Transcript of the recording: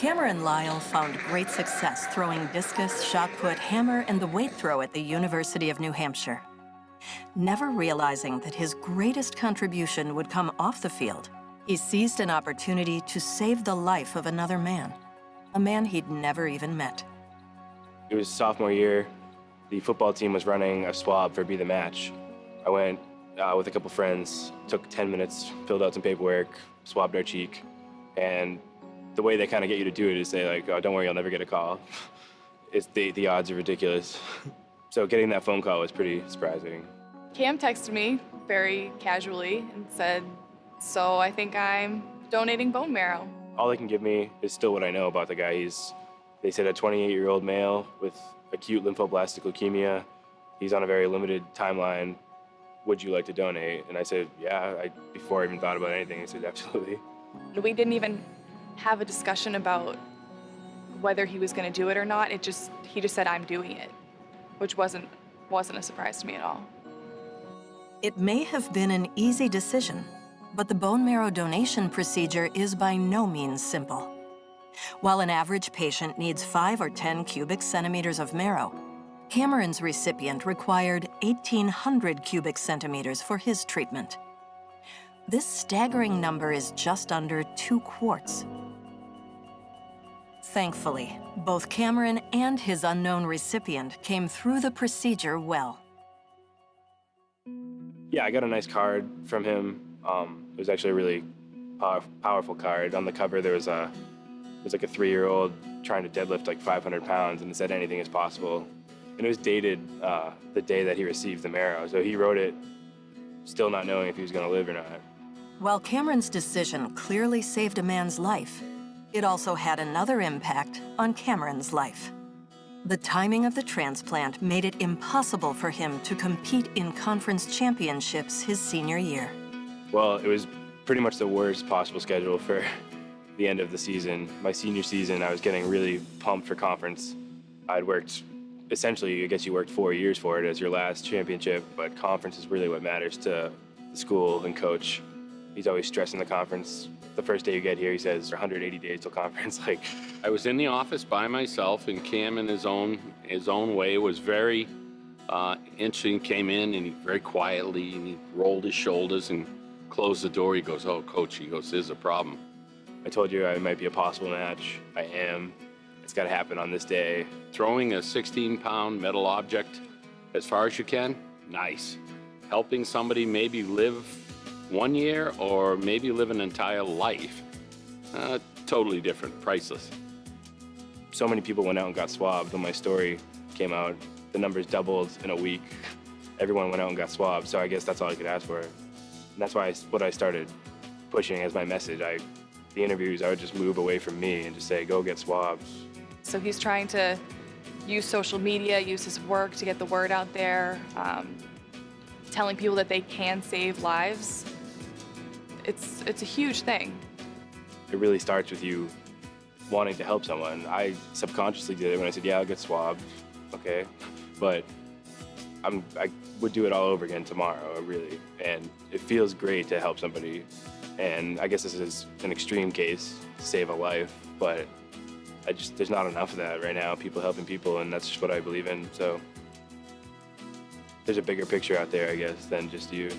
Cameron Lyle found great success throwing discus, shot put, hammer, and the weight throw at the University of New Hampshire. Never realizing that his greatest contribution would come off the field, he seized an opportunity to save the life of another man, a man he'd never even met. It was sophomore year. The football team was running a swab for Be the Match. I went with a couple friends, took 10 minutes, filled out some paperwork, swabbed our cheek, and the way they kind of get you to do it is say like, oh, don't worry, you'll never get a call. The odds are ridiculous. So getting that phone call was pretty surprising. Cam texted me very casually and said, so I think I'm donating bone marrow. All they can give me is still what I know about the guy. They said a 28-year-old male with acute lymphoblastic leukemia. He's on a very limited timeline. Would you like to donate? And I said, yeah, before I even thought about anything, I said, absolutely. We didn't even have a discussion about whether he was going to do it or not. He just said, I'm doing it, which wasn't a surprise to me at all. It may have been an easy decision, but the bone marrow donation procedure is by no means simple. While an average patient needs 5 or 10 cubic centimeters of marrow, Cameron's recipient required 1,800 cubic centimeters for his treatment. This staggering number is just under 2 quarts. Thankfully, both Cameron and his unknown recipient came through the procedure well. Yeah, I got a nice card from him. It was actually a really powerful card. On the cover, it was like a 3-year-old trying to deadlift like 500 pounds, and it said anything is possible. And it was dated the day that he received the marrow. So he wrote it still not knowing if he was going to live or not. While Cameron's decision clearly saved a man's life, it also had another impact on Cameron's life. The timing of the transplant made it impossible for him to compete in conference championships his senior year. Well, it was pretty much the worst possible schedule for the end of the season. My senior season, I was getting really pumped for conference. I'd worked, essentially, I guess you worked 4 years for it as your last championship, but conference is really what matters to the school and coach. He's always stressing the conference. The first day you get here, he says, 180 days till conference. I was in the office by myself, and Cam, in his own way, was very interesting. Came in and he very quietly, and he rolled his shoulders and closed the door. He goes, "Oh, coach," he goes, "there's a problem." I told you I might be a possible match. I am. It's got to happen on this day. Throwing a 16-pound metal object as far as you can, nice. Helping somebody maybe live 1 year or maybe live an entire life, totally different, priceless. So many people went out and got swabbed when my story came out. The numbers doubled in a week. Everyone went out and got swabbed, so I guess that's all I could ask for. And that's what I started pushing as my message. The interviews, I would just move away from me and just say, go get swabbed. So he's trying to use social media, use his work to get the word out there, telling people that they can save lives. It's a huge thing. It really starts with you wanting to help someone. I subconsciously did it when I said, yeah, I'll get swabbed, okay? But I would do it all over again tomorrow, really. And it feels great to help somebody. And I guess this is an extreme case to save a life, but there's not enough of that right now, people helping people, and that's just what I believe in. So there's a bigger picture out there, I guess, than just you.